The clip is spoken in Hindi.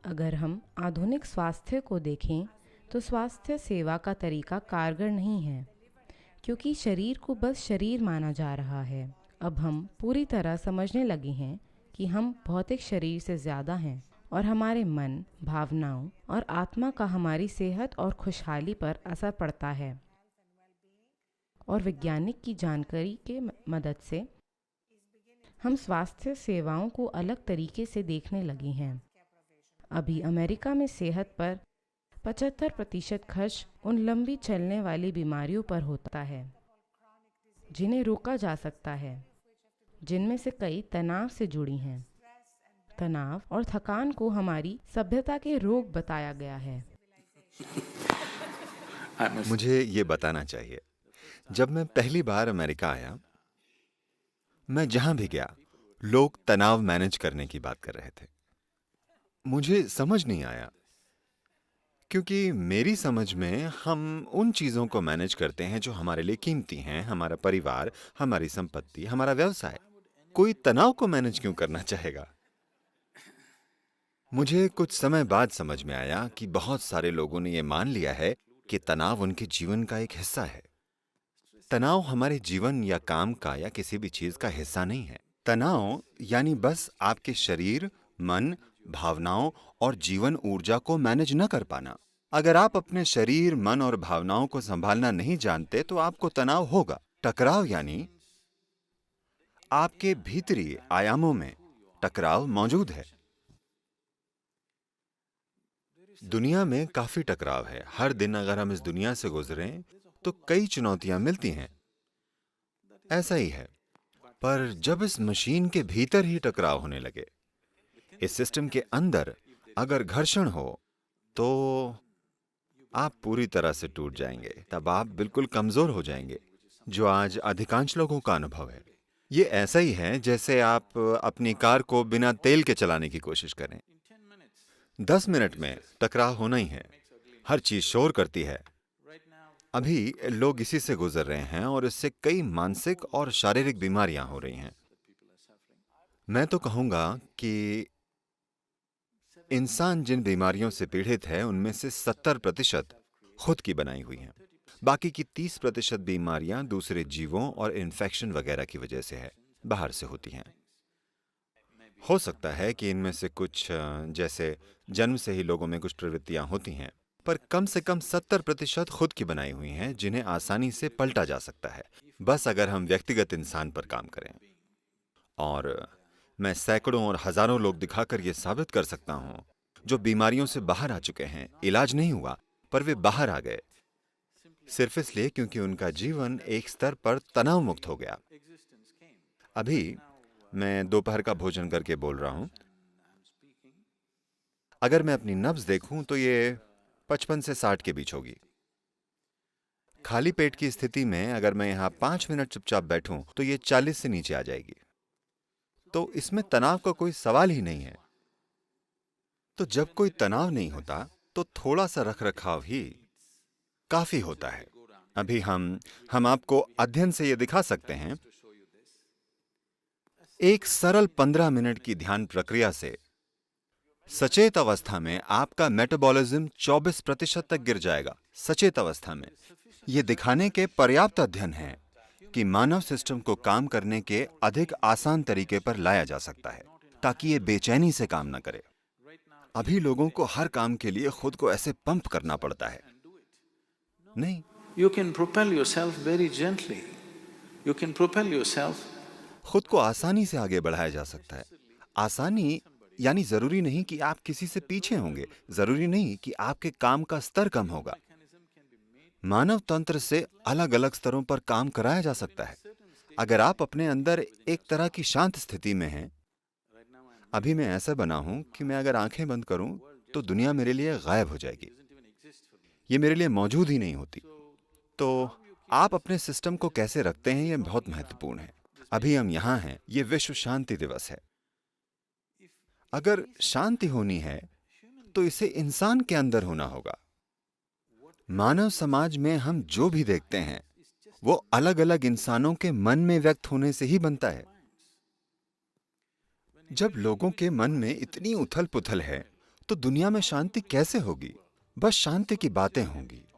अगर हम आधुनिक स्वास्थ्य को देखें तो स्वास्थ्य सेवा का तरीका कारगर नहीं है, क्योंकि शरीर को बस शरीर माना जा रहा है। अब हम पूरी तरह समझने लगे हैं कि हम भौतिक शरीर से ज़्यादा हैं और हमारे मन, भावनाओं और आत्मा का हमारी सेहत और खुशहाली पर असर पड़ता है। और वैज्ञानिक की जानकारी के मदद से हम स्वास्थ्य सेवाओं को अलग तरीके से देखने लगे हैं। अभी अमेरिका में सेहत पर 75% खर्च उन लंबी चलने वाली बीमारियों पर होता है जिन्हें रोका जा सकता है, जिनमें से कई तनाव से जुड़ी हैं। तनाव और थकान को हमारी सभ्यता के रोग बताया गया है। मुझे ये बताना चाहिए, जब मैं पहली बार अमेरिका आया, मैं जहां भी गया, लोग तनाव मैनेज करने की बात कर रहे थे। मुझे समझ नहीं आया, क्योंकि मेरी समझ में हम उन चीजों को मैनेज करते हैं जो हमारे लिए कीमती हैं, हमारा परिवार, हमारी संपत्ति, हमारा व्यवसाय। कोई तनाव को मैनेज क्यों करना चाहेगा? मुझे कुछ समय बाद समझ में आया कि बहुत सारे लोगों ने यह मान लिया है कि तनाव उनके जीवन का एक हिस्सा है। तनाव हमारे जीवन या काम का या किसी भी चीज का हिस्सा नहीं है। तनाव यानी बस आपके शरीर, मन, भावनाओं और जीवन ऊर्जा को मैनेज न कर पाना। अगर आप अपने शरीर, मन और भावनाओं को संभालना नहीं जानते तो आपको तनाव होगा। टकराव यानी आपके भीतरी आयामों में टकराव मौजूद है। दुनिया में काफी टकराव है। हर दिन अगर हम इस दुनिया से गुजरें तो कई चुनौतियां मिलती हैं। ऐसा ही है। पर जब इस मशीन के भीतर ही टकराव होने लगे, इस सिस्टम के अंदर अगर घर्षण हो, तो आप पूरी तरह से टूट जाएंगे। तब आप बिल्कुल कमजोर हो जाएंगे, जो आज अधिकांश लोगों का अनुभव है। ये ऐसा ही है जैसे आप अपनी कार को बिना तेल के चलाने की कोशिश करें। 10 मिनट में टकराव होना ही है। हर चीज शोर करती है। अभी लोग इसी से गुजर रहे हैं और इससे कई मानसिक और शारीरिक बीमारियां हो रही हैं। मैं तो कहूंगा कि इंसान जिन बीमारियों से पीड़ित है, उनमें से 70% खुद की बनाई हुई हैं। बाकी की 30% बीमारियां दूसरे जीवों और इन्फेक्शन वगैरह की वजह से है, बाहर से होती हैं। हो सकता है कि इनमें से कुछ जैसे जन्म से ही लोगों में कुछ प्रवृत्तियां होती हैं, पर कम से कम 70% खुद की बनाई हुई हैं, जिन्हें आसानी से पलटा जा सकता है, बस अगर हम व्यक्तिगत इंसान पर काम करें। और मैं सैकड़ों और हजारों लोग दिखाकर यह साबित कर सकता हूं, जो बीमारियों से बाहर आ चुके हैं। इलाज नहीं हुआ, पर वे बाहर आ गए, सिर्फ इसलिए क्योंकि उनका जीवन एक स्तर पर तनाव मुक्त हो गया। अभी मैं दोपहर का भोजन करके बोल रहा हूं। अगर मैं अपनी नब्ज देखूं तो ये 55 से 60 के बीच होगी। खाली पेट की स्थिति में अगर मैं यहां 5 मिनट चुपचाप बैठूं तो ये 40 से नीचे आ जाएगी। तो इसमें तनाव का कोई सवाल ही नहीं है। तो जब कोई तनाव नहीं होता तो थोड़ा सा रखरखाव ही काफी होता है। अभी हम आपको अध्ययन से यह दिखा सकते हैं। एक सरल 15 मिनट की ध्यान प्रक्रिया से सचेत अवस्था में आपका मेटाबॉलिज्म 24% तक गिर जाएगा। सचेत अवस्था में यह दिखाने के पर्याप्त अध्ययन हैं कि मानव सिस्टम को काम करने के अधिक आसान तरीके पर लाया जा सकता है, ताकि ये बेचैनी से काम न करे। अभी लोगों को हर काम के लिए खुद को ऐसे पंप करना पड़ता है। नहीं, You can propel yourself very gently. You can propel yourself. खुद को आसानी से आगे बढ़ाया जा सकता है। आसानी यानी जरूरी नहीं कि आप किसी से पीछे होंगे, जरूरी नहीं कि आपके काम का स्तर कम होगा। मानव तंत्र से अलग अलग स्तरों पर काम कराया जा सकता है। अगर आप अपने अंदर एक तरह की शांत स्थिति में हैं, अभी मैं ऐसा बना हूं कि मैं अगर आंखें बंद करूं तो दुनिया मेरे लिए गायब हो जाएगी, ये मेरे लिए मौजूद ही नहीं होती। तो आप अपने सिस्टम को कैसे रखते हैं, यह बहुत महत्वपूर्ण है। अभी हम यहां हैं, यह विश्व शांति दिवस है। अगर शांति होनी है तो इसे इंसान के अंदर होना होगा। मानव समाज में हम जो भी देखते हैं वो अलग अलग इंसानों के मन में व्यक्त होने से ही बनता है। जब लोगों के मन में इतनी उथल पुथल है तो दुनिया में शांति कैसे होगी? बस शांति की बातें होंगी,